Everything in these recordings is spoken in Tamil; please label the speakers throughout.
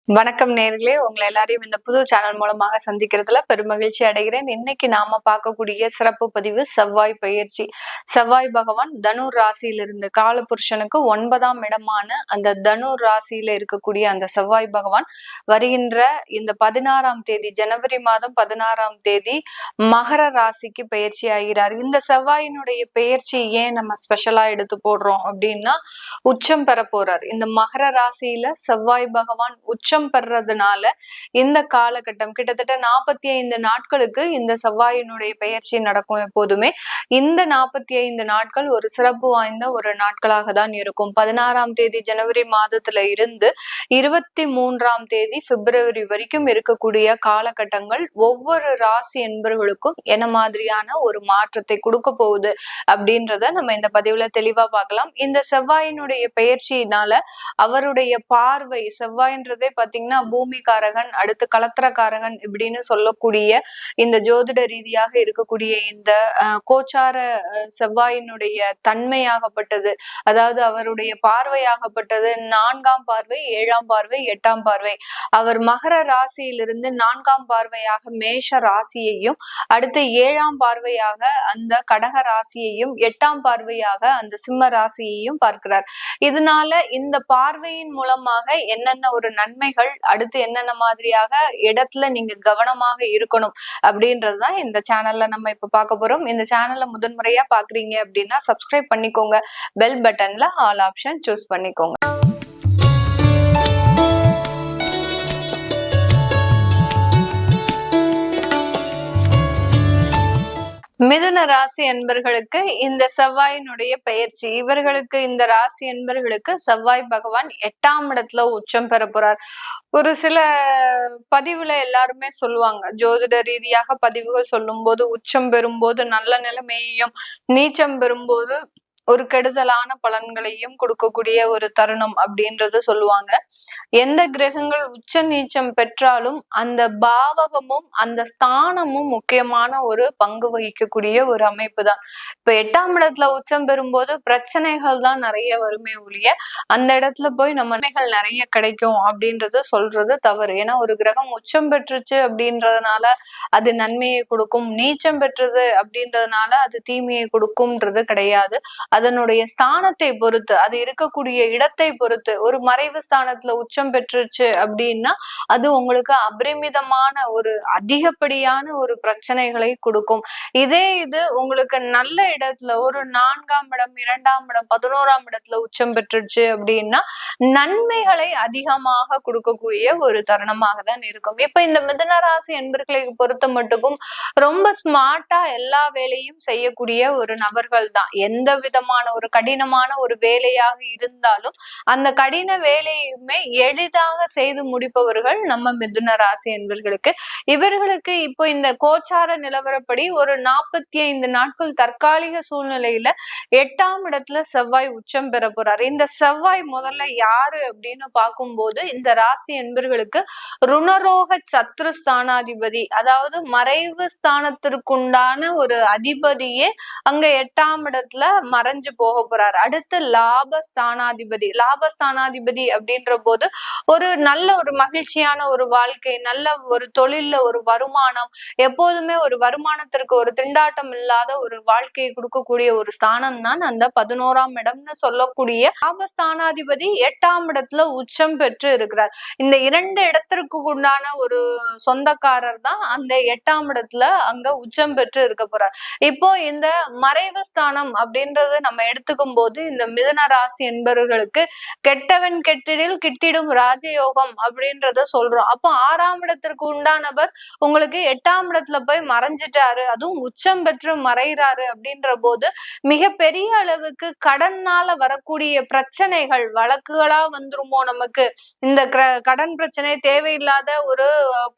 Speaker 1: வணக்கம் நேர்களே, உங்களை எல்லாரையும் இந்த புது சேனல் மூலமாக சந்திக்கிறதுல பெருமகிழ்ச்சி அடைகிறேன். இன்னைக்கு நாம பார்க்கக்கூடிய சிறப்பு பதிவு செவ்வாய் பயிற்சி. செவ்வாய் பகவான் தனுர் ராசியிலிருந்து காலபுருஷனுக்கு 9ஆம் இடமான அந்த தனுர் ராசியில இருக்கக்கூடிய அந்த செவ்வாய் பகவான் வருகின்ற இந்த 16ஆம் தேதி ஜனவரி மாதம் 16ஆம் தேதி மகர ராசிக்கு பயிற்சி ஆகிறார். இந்த செவ்வாயினுடைய பயிற்சி ஏன் நம்ம ஸ்பெஷலா எடுத்து போடுறோம் அப்படின்னா, உச்சம் பெற போறார். இந்த மகர ராசியில செவ்வாய் பகவான் உச்சம் பெறதுனால இந்த காலகட்டம் கிட்டத்தட்ட 45 நாட்களுக்கு இந்த செவ்வாயினுடைய பெயர்ச்சி நடக்கும். எப்போதுமே இந்த 45 நாட்கள் ஒரு சிறப்பு வாய்ந்த ஒரு நாட்களாக தான் இருக்கும். 16ஆம் தேதி ஜனவரி மாதத்துல இருந்து 23ஆம் தேதி பிப்ரவரி வரைக்கும் இருக்கக்கூடிய காலகட்டங்கள் ஒவ்வொரு ராசி என்பவர்களுக்கும் என்ன மாதிரியான ஒரு மாற்றத்தை கொடுக்க போகுது அப்படின்றத நம்ம இந்த பதிவுல தெளிவா பார்க்கலாம். இந்த செவ்வாயினுடைய பெயர்ச்சியினால அவருடைய பார்வை, செவ்வாயின்றதே பாத்தீங்கன்னா பூமிகாரகன், அடுத்து கலத்திரக்காரகன் இப்படின்னு சொல்லக்கூடிய இந்த ஜோதிட ரீதியாக இருக்கக்கூடிய இந்த கோச்சார செவ்வாயினுடைய தன்மையாகப்பட்டது, அதாவது அவருடைய பார்வையாகப்பட்டது 4ஆம் பார்வை, 7ஆம் பார்வை, 8ஆம் பார்வை. அவர் மகர ராசியிலிருந்து 4ஆம் பார்வையாக மேஷ ராசியையும், அடுத்து 7ஆம் பார்வையாக அந்த கடக ராசியையும், 8ஆம் பார்வையாக அந்த சிம்ம ராசியையும் பார்க்கிறார். இதனால இந்த பார்வையின் மூலமாக என்னென்ன ஒரு நன்மைகள், அடுத்து என்னென்ன மாதிரியாக இடத்துல நீங்க கவனமாக இருக்கணும் அப்படின்றதுதான் இந்த சேனல்ல நம்ம இப்ப பார்க்க போறோம். இந்த சேனல்ல முதன்முறையா பாக்குறீங்க அப்படின்னா சப்ஸ்கிரைப் பண்ணிக்கோங்க. பெல் பட்டன்ல ஆல் ஆப்ஷன் சூஸ் பண்ணிக்கோங்க. மிதுன ராசி என்பர்களுக்கு இந்த செவ்வாயினுடைய பயிற்சி, இவர்களுக்கு இந்த ராசி என்பர்களுக்கு செவ்வாய் பகவான் 8ஆம் இடத்துல உச்சம் பெற போறார். ஒரு சில பதிவுல எல்லாருமே சொல்லுவாங்க, ஜோதிட ரீதியாக பதிவுகள் சொல்லும் போது உச்சம் பெறும்போது நல்ல நிலைமையையும், நீச்சம் பெறும்போது ஒரு கெடுதலான பலன்களையும் கொடுக்கக்கூடிய ஒரு தருணம் அப்படின்றது சொல்லுவாங்க. எந்த கிரகங்கள் உச்ச நீச்சம் பெற்றாலும் அந்த பாவகமும் அந்த ஸ்தானமும் முக்கியமான ஒரு பங்கு வகிக்கக்கூடிய ஒரு அமைப்பு தான். இப்ப 8ஆம் இடத்துல உச்சம் பெறும்போது பிரச்சனைகள் தான் நிறைய வருமே ஒழிய அந்த இடத்துல போய் நம்ம நன்மைகள் நிறைய கிடைக்கும் அப்படின்றது சொல்றது தவறு. ஏன்னா ஒரு கிரகம் உச்சம் பெற்றுச்சு அப்படின்றதுனால அது நன்மையை கொடுக்கும், நீச்சம் பெற்றது அப்படின்றதுனால அது தீமையை கொடுக்கும்ன்றது கிடையாது. அதனுடைய ஸ்தானத்தை பொறுத்து, அது இருக்கக்கூடிய இடத்தை பொறுத்து, ஒரு மறைவு ஸ்தானத்துல உச்சம் பெற்றுச்சு அப்படின்னா அது உங்களுக்கு அபரிமிதமான ஒரு அதிகப்படியான ஒரு பிரச்சனைகளை கொடுக்கும். இதே இது உங்களுக்கு நல்ல இடத்துல ஒரு 4ஆம் இடம், 2ஆம் இடம், 11ஆம் இடத்துல உச்சம் பெற்றுச்சு அப்படின்னா நன்மைகளை அதிகமாக கொடுக்கக்கூடிய ஒரு தருணமாக தான் இருக்கும். இப்ப இந்த மிதுன ராசி என்பர்களை பொறுத்த மட்டுக்கும் ரொம்ப ஸ்மார்ட்டா எல்லா வேலையும் செய்யக்கூடிய ஒரு நபர்கள் தான். எந்த விதமான ஒரு கடினமான ஒரு வேலையாக இருந்தாலும் அந்த கடின வேலையுமே எளிதாக செய்து முடிப்பவர்கள் நம்ம மிதுன ராசி என்பவர்களுக்கு. இவர்களுக்கு இப்போ இந்த கோச்சார நிலவரப்படி ஒரு 45 நாட்கள் தற்காலிக சூழ்நிலையில 8ஆம் இடத்துல செவ்வாய் உச்சம் பெற போறார். இந்த செவ்வாய் முதல்ல யாரு அப்படின்னு பார்க்கும்போது இந்த ராசி என்பவர்களுக்கு ருணரோக சத்ரு ஸ்தானாதிபதி, அதாவது மறைவு ஸ்தானத்திற்குண்டான ஒரு அதிபதியே அங்க 8ஆம் இடத்துல மறைஞ்சு போக போறாரு. அடுத்து லாபஸ்தானாதிபதி, லாபஸ்தானாதிபதி அப்படின்ற போது ஒரு நல்ல ஒரு மகிழ்ச்சியான ஒரு வாழ்க்கை, நல்ல ஒரு தொழில்ல ஒரு வருமானம், எப்போதுமே ஒரு வருமானத்திற்கு ஒரு திண்டாட்டம் இல்லாத ஒரு வாழ்க்கையை கொடுக்கக்கூடிய ஒரு ஸ்தானம் தான் அந்த 11ஆம் இடம்னு சொல்லக்கூடிய லாபஸ்தானாதிபதி 8ஆம் இடத்துல உச்சம் பெற்று இருக்கிறார். இந்த 2 இடத்திற்கு உண்டான ஒரு சொந்தக்காரர் தான் அந்த 8ஆம் இடத்துல அங்க உச்சம் பெற்று இருக்க போறார். இப்போ இந்த மறைவு ஸ்தானம் அப்படின்றது நம்ம எடுத்துக்கும் போது இந்த மிதுன ராசி என்பவர்களுக்கு கெட்டவன் கெட்டிடில் கிட்டிடும் ராஜயோகம் அப்படின்றத சொல்றோம். அப்போ 6ஆம் இடத்திற்கு உண்டானவர் உங்களுக்கு 8ஆம் இடத்துல போய் மறைஞ்சிட்டாரு, அதுவும் உச்சம் பெற்று மறைகிறாரு அப்படின்ற போது மிக பெரிய அளவுக்கு கடன்னால வரக்கூடிய பிரச்சனைகள், வழக்குகளா வந்துருமோ நமக்கு, இந்த கடன் பிரச்சனை தேவையில்லாத ஒரு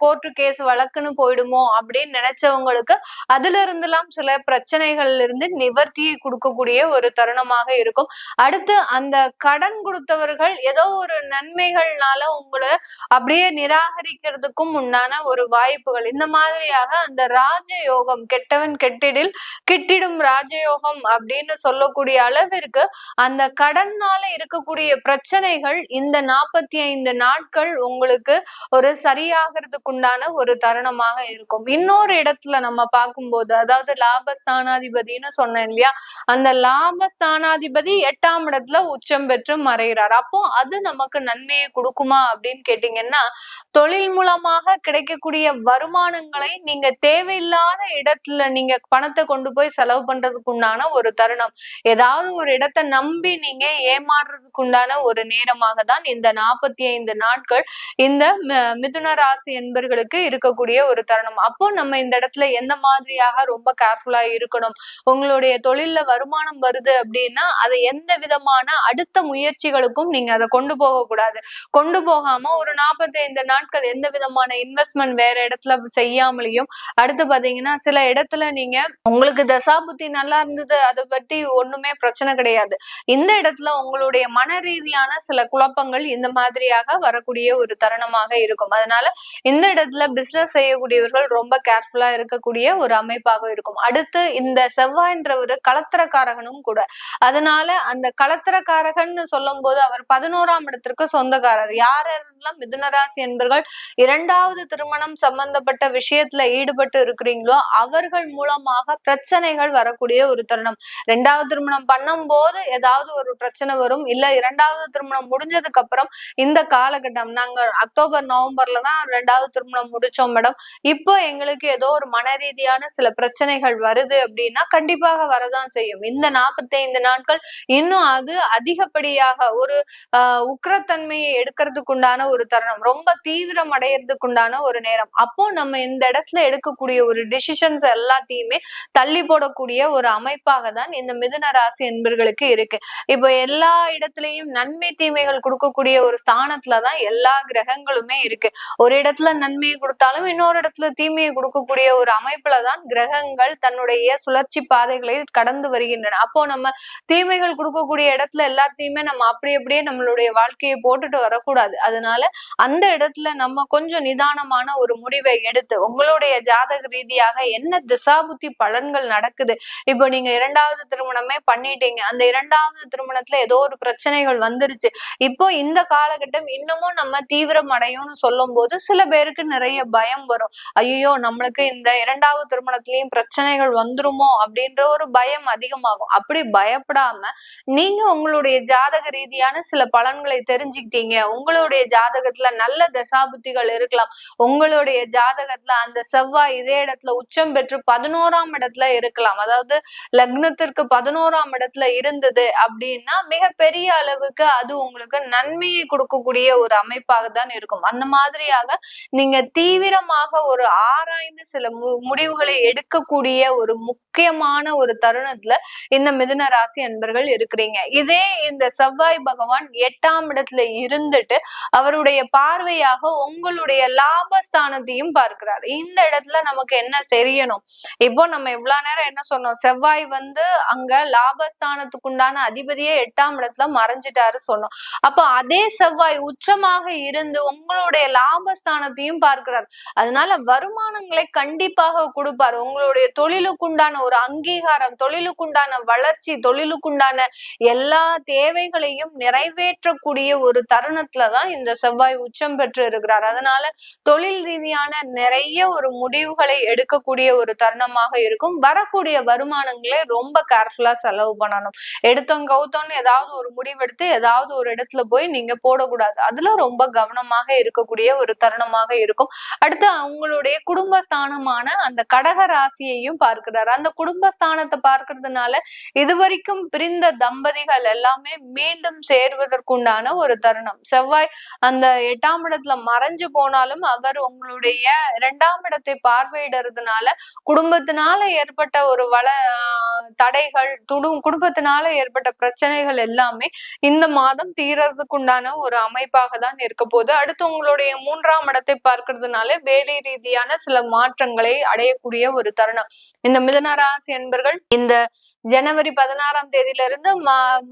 Speaker 1: கோர்ட்டு கேஸ் வழக்குன்னு போயிடுமோ அப்படின்னு நினைச்சவங்களுக்கு அதுல இருந்தெல்லாம் சில பிரச்சனைகள்ல இருந்து நிவர்த்தியை கொடுக்கக்கூடிய ஒரு தருணமாக இருக்கும். அடுத்து அந்த கடன் கொடுத்தவர்கள் ஏதோ ஒரு நன்மைகள்னால உங்களை அப்படியே நிராகரிக்கிறதுக்கும் உண்டான ஒரு வாய்ப்புகள். இந்த மாதிரியாக அந்த ராஜயோகம், கெட்டவன் கெட்டிடில் கிட்டிடும் ராஜயோகம் அப்படின்னு சொல்லக்கூடிய அளவிற்கு அந்த கடன்னால இருக்கக்கூடிய பிரச்சனைகள் இந்த 45 நாட்கள் உங்களுக்கு ஒரு சரியாகிறதுக்குண்டான ஒரு தருணமாக இருக்கும். இன்னொரு இடத்துல நம்ம பார்க்கும்போது, அதாவது லாபஸ்தானாதிபதினு சொன்னேன் இல்லையா, அந்த லாபஸ்தானாதிபதி 8ஆம் இடத்துல உச்சம் பெற்று மறைகிறார். அப்போ அது நமக்கு நன்மையை கொடுக்குமா அப்படின்னு கேட்டீங்கன்னா, தொழில் மூலமாக கிடைக்கக்கூடிய வருமானங்களை நீங்க தேவையில்லாத இடத்துல நீங்க பணத்தை கொண்டு போய் செலவு பண்றதுக்கு உண்டான ஒரு தருணம். ஏதாவது ஒரு இடத்தை நம்பி நீங்க ஏமாறுறதுக்கு உண்டான ஒரு நேரமாக தான் இந்த 45 நாட்கள் இந்த மிதுன ராசி என்பர்களுக்கு இருக்கக்கூடிய ஒரு தருணம். அப்போ நம்ம இந்த இடத்துல எந்த மாதிரியாக ரொம்ப கேர்ஃபுல்லா இருக்கணும்? உங்களுடைய தொழில்ல வருமானம் வருது அப்படின்னா அதை எந்த விதமான அடுத்த முயற்சிகளுக்கும் நீங்க அதை கொண்டு போக கூடாது. கொண்டு போகாம ஒரு 45 நாட்கள் எந்த விதமான இன்வெஸ்ட்மெண்ட் வேற இடத்துல செய்யாமலையும், அடுத்து பாத்தீங்கன்னா சில இடத்துல நீங்க உங்களுக்கு தசாபுத்தி நல்லா இருந்தது, அதை பத்தி ஒண்ணுமே பிரச்சனை கிடையாது. இந்த இடத்துல உங்களுடைய மன ரீதியான சில குழப்பங்கள் இந்த மாதிரியாக வரக்கூடிய ஒரு தருணமாக இருக்கும். அதனால இந்த இடத்துல பிசினஸ் செய்யக்கூடியவர்கள் ரொம்ப கேர்ஃபுல்லா இருக்கக்கூடிய ஒரு அமைப்பாக இருக்கும். அடுத்து இந்த செவ்வாய்ன்றவர் களத்திரக்காரகனும் கூட. அதனால அந்த களத்திரக்காரகன் சொல்லும் போது அவர் 11ஆம் இடத்திற்கு சொந்தக்காரர். யாரெல்லாம் மிதுனராசி என்பர்கள் 2வது திருமணம் சம்பந்தப்பட்ட விஷயத்துல ஈடுபட்டு இருக்கிறீங்களோ அவர்கள் மூலமாக பிரச்சனைகள் வரக்கூடிய ஒரு தருணம். 2வது திருமணம் பண்ணும் போது ஏதாவது ஒரு பிரச்சனை வரும். இல்ல 2வது திருமணம் முடிஞ்சதுக்கு அப்புறம் இந்த காலகட்டம், நாங்க அக்டோபர் நவம்பர்ல தான் 2வது திருமணம் முடிச்சோம் மேடம், இப்போ எங்களுக்கு ஏதோ ஒரு மன ரீதியான சில பிரச்சனைகள் வருது அப்படின்னா கண்டிப்பாக வரதான் செய்யும். இந்த 45 நாட்கள் இன்னும் அது அதிகப்படியாக ஒரு உக்கிரத்தன்மையை எடுக்கிறதுக்கு உண்டான ஒரு தருணம், ரொம்ப தீவிரம் அடையறதுக்குண்டான ஒரு நேரம். அப்போ நம்ம இந்த இடத்துல எடுக்கக்கூடிய ஒரு டிசிஷன்ஸ் எல்லாத்தையுமே தள்ளி போடக்கூடிய ஒரு அமைப்பாக தான் இந்த மிதுன ராசி என்பர்களுக்கு இருக்கு. இப்போ எல்லா இடத்துலயும் நன்மை தீமைகள் கொடுக்கக்கூடிய ஒரு ஸ்தானத்துலதான் எல்லா கிரகங்களுமே இருக்கு. ஒரு இடத்துல நன்மையை கொடுத்தாலும் இன்னொரு இடத்துல தீமையை கொடுக்கக்கூடிய ஒரு அமைப்புலதான் கிரகங்கள் தன்னுடைய சுழற்சி பாதைகளை கடந்து வருகின்றன. அப்போ நம்ம தீமைகள் கொடுக்கக்கூடிய இடத்துல எல்லாத்தையுமே நம்ம அப்படியே நம்மளுடைய வாழ்க்கையை போட்டுட்டு வரக்கூடாது. அதனால அந்த இடத்துல நம்ம கொஞ்சம் நிதானமான ஒரு முடிவை எடுத்து உங்களுடைய ஜாதக ரீதியாக என்ன திசாபுத்தி பலன்கள் நடக்குது. இப்போ நீங்க 2வது திருமணமே பண்ணிட்டீங்க, அந்த 2வது திருமணத்துல ஏதோ ஒரு பிரச்சனைகள் வந்துருச்சு, இப்போ இந்த காலகட்டம் இன்னமும் நம்ம தீவிரம் அடையும்னு சொல்லும் போது சில பேருக்கு நிறைய பயம் வரும். ஐயோ நம்மளுக்கு இந்த 2வது திருமணத்திலயும் பிரச்சனைகள் வந்துருமோ அப்படின்ற ஒரு பயம் அதிகமாகும். அப்படி பயப்படாம நீங்க உங்களுடைய ஜாதக ரீதியான சில பலன்களை தெரிஞ்சுக்கிட்டீங்க, உங்களுடைய ஜாதகத்துல நல்ல தசாபுத்திகள் இருக்கலாம், உங்களுடைய ஜாதகத்துல அந்த செவ்வாய் இதே இடத்துல உச்சம் பெற்று 11ஆம் இடத்துல இருக்கலாம், அதாவது லக்னத்திற்கு 11ஆம் இடத்துல இருந்தது அப்படின்னா மிகப்பெரிய அளவுக்கு அது உங்களுக்கு நன்மையை கொடுக்கக்கூடிய ஒரு அமைப்பாக தான் இருக்கும். அந்த மாதிரியாக நீங்க தீவிரமாக ஒரு ஆராய்ந்து சில முடிவுகளை எடுக்கக்கூடிய ஒரு முக்கியமான ஒரு தருணத்துல இந்த மிதுன ராசி அன்பர்கள் இருக்கிறீங்க. இதே இந்த செவ்வாய் பகவான் 8ஆம் இடத்துல இருந்துட்டு அவருடைய பார்வையாக உங்களுடைய லாபஸ்தானத்தையும் பார்க்கிறார். இந்த இடத்துல நமக்கு என்ன தெரியணும்? இப்போ நம்ம இவ்வளவு நேரம் என்ன சொன்னோம்? செவ்வாய் அங்க லாபஸ்தானத்துக்கு உண்டான அதிபதியே 8ஆம் இடத்துல மறைஞ்சிட்டாரு சொன்னோம். அப்போ அதே செவ்வாய் உச்சமாக இருந்து உங்களுடைய லாபஸ்தானத்தையும் பார்க்கிறார். அதனால வருமானங்களை கண்டிப்பாக கொடுப்பார். உங்களுடைய தொழிலுக்குண்டான ஒரு அங்கீகாரம், தொழிலுக்குண்டான வளர்ச்சி, தொழிலுக்குண்டான எல்லா தேவைகளையும் நிறைவேற்றக்கூடிய ஒரு தருணத்துலதான் இந்த செவ்வாய் உச்சம் பெற்று இருக்கிறார். அதனால தொழில் ரீதியான நிறைய ஒரு முடிவுகளை எடுக்கக்கூடிய ஒரு தருணமாக இருக்கும். வரக்கூடிய வருமானங்களை ரொம்ப கேர்ஃபுல்லா செலவு பண்ணணும். எடுத்தோம் கவுத்தோன்னு ஏதாவது ஒரு முடிவெடுத்து ஏதாவது ஒரு இடத்துல போய் நீங்க போடக்கூடாது. அதுல ரொம்ப கவனமாக இருக்கக்கூடிய ஒரு தருணமாக இருக்கும். அடுத்து அவங்களுடைய குடும்பஸ்தானமான அந்த கடக ராசியையும் பார்க்கிறார். அந்த குடும்பஸ்தானத்தை பார்க்கறதுனால இதுவரைக்கும் பிரிந்த தம்பதிகள் எல்லாமே மீண்டும் சேர்வதற்குண்டான ஒரு தருணம். செவ்வாய் அந்த 8ஆம் இடத்துல மறைஞ்சு போனாலும் அவர் உங்களுடைய 2ஆம் இடத்தை பார்வையிடுறதுனால குடும்பத்தினால ஏற்பட்ட ஒரு தடைகள், குடும்பத்தினால ஏற்பட்ட பிரச்சனைகள் எல்லாமே இந்த மாதம் தீரறதுக்குண்டான ஒரு அமைப்பாக தான் இருக்க போகுது. அடுத்து உங்களுடைய 3ஆம் இடத்தை பார்க்கறதுனால வேலை ரீதியான சில மாற்றங்களை அடையக்கூடிய ஒரு தருணம். இந்த மிதுன ராசி என்பர்கள் இந்த ஜனவரி 16ஆம் தேதியில இருந்து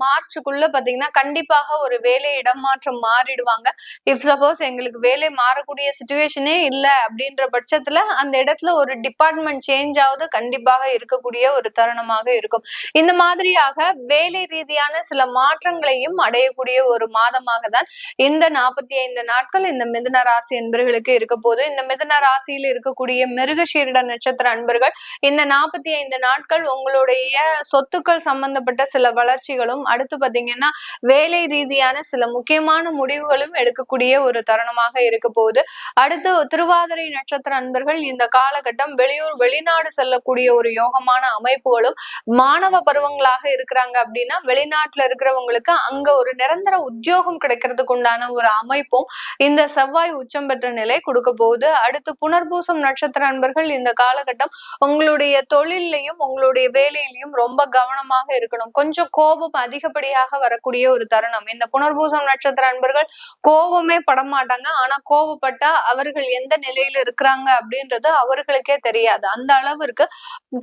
Speaker 1: மார்ச்சுக்குள்ள பாத்தீங்கன்னா கண்டிப்பாக ஒரு வேலை இடமாற்றம் மாறிடுவாங்க. இஃப் சப்போஸ் எங்களுக்கு வேலை மாறக்கூடிய சிச்சுவேஷனே இல்ல அப்படின்ற பட்சத்துல அந்த இடத்துல ஒரு டிபார்ட்மெண்ட் சேஞ்ச் ஆவது கண்டிப்பாக இருக்கக்கூடிய ஒரு தருணமாக இருக்கும். இந்த மாதிரியாக வேலை ரீதியான சில மாற்றங்களையும் அடையக்கூடிய ஒரு மாதமாக தான் இந்த 45 நாட்கள் இந்த மிதுன ராசி அன்பர்களுக்கு இருக்க போது. இந்த மிதுன ராசியில் இருக்கக்கூடிய மிருகசீரிட நட்சத்திர அன்பர்கள் இந்த 45 நாட்கள் உங்களுடைய சொத்துக்கள் சம்பந்தப்பட்ட சில வளர்ச்சிகளும், அடுத்து பாத்தீங்கன்னா வேலை ரீதியான சில முக்கியமான முடிவுகளும் எடுக்கக்கூடிய ஒரு தருணமாக இருக்க போகுது. அடுத்து திருவாதிரை நட்சத்திர அன்பர்கள் இந்த காலகட்டம் வெளியூர் வெளிநாடு செல்லக்கூடிய ஒரு யோகமான அமைப்புகளும், மாணவ பருவங்களாக இருக்கிறாங்க அப்படின்னா வெளிநாட்டுல இருக்கிறவங்களுக்கு அங்க ஒரு நிரந்தர உத்தியோகம் கிடைக்கிறதுக்கு உண்டான ஒரு அமைப்பும் இந்த செவ்வாய் உச்சம் பெற்ற நிலை கொடுக்க போகுது. அடுத்து புனர்பூசம் நட்சத்திர அன்பர்கள் இந்த காலகட்டம் உங்களுடைய தொழிலையும் உங்களுடைய வேலையிலையும் ரொம்ப கவனமாக இருக்கணும். கொஞ்சம் கோபம் அதிகப்படியாக வரக்கூடிய ஒரு தருணம். இந்த புனர்பூசம் நட்சத்திர அன்பர்கள் கோபமே படமாட்டாங்க. ஆனா கோபப்பட்டா அவர்கள் எந்த நிலையில இருக்கிறாங்க அப்படின்றது அவர்களுக்கே தெரியாது. அந்த அளவிற்கு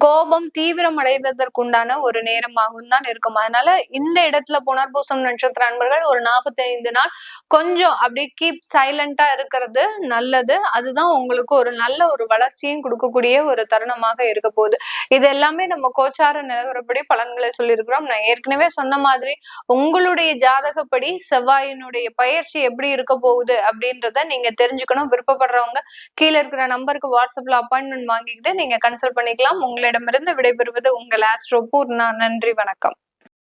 Speaker 1: கோபம் தீவிரம் அடைவதற்குண்டான ஒரு நேரமாகவும் தான் இருக்கும். அதனால இந்த இடத்துல புனர்பூசம் நட்சத்திர அன்பர்கள் ஒரு 45 நாள் கொஞ்சம் அப்படி கீப் சைலண்டா இருக்கிறது நல்லது. அதுதான் உங்களுக்கு ஒரு நல்ல ஒரு வளர்ச்சியும் கொடுக்கக்கூடிய ஒரு தருணமாக இருக்க போகுது. இது எல்லாமே நம்ம கோச்சார நிலவரப்படி பலன்களை சொல்லியிருக்கிறோம். நான் ஏற்கனவே சொன்ன மாதிரி உங்களுடைய ஜாதகப்படி செவ்வாயினுடைய பயிற்சி எப்படி இருக்க போகுது அப்படின்றத நீங்க தெரிஞ்சுக்கணும். விருப்பப்படுறவங்க கீழே இருக்கிற நம்பருக்கு வாட்ஸ்அப்ல அப்பாயின்மெண்ட் வாங்கிக்கிட்டு நீங்க கன்சல்ட் பண்ணிக்கலாம். உங்களிடமிருந்து விடைபெறுவது உங்கள் ஆஸ்ட்ரோ பூர்ணா. நன்றி, வணக்கம்.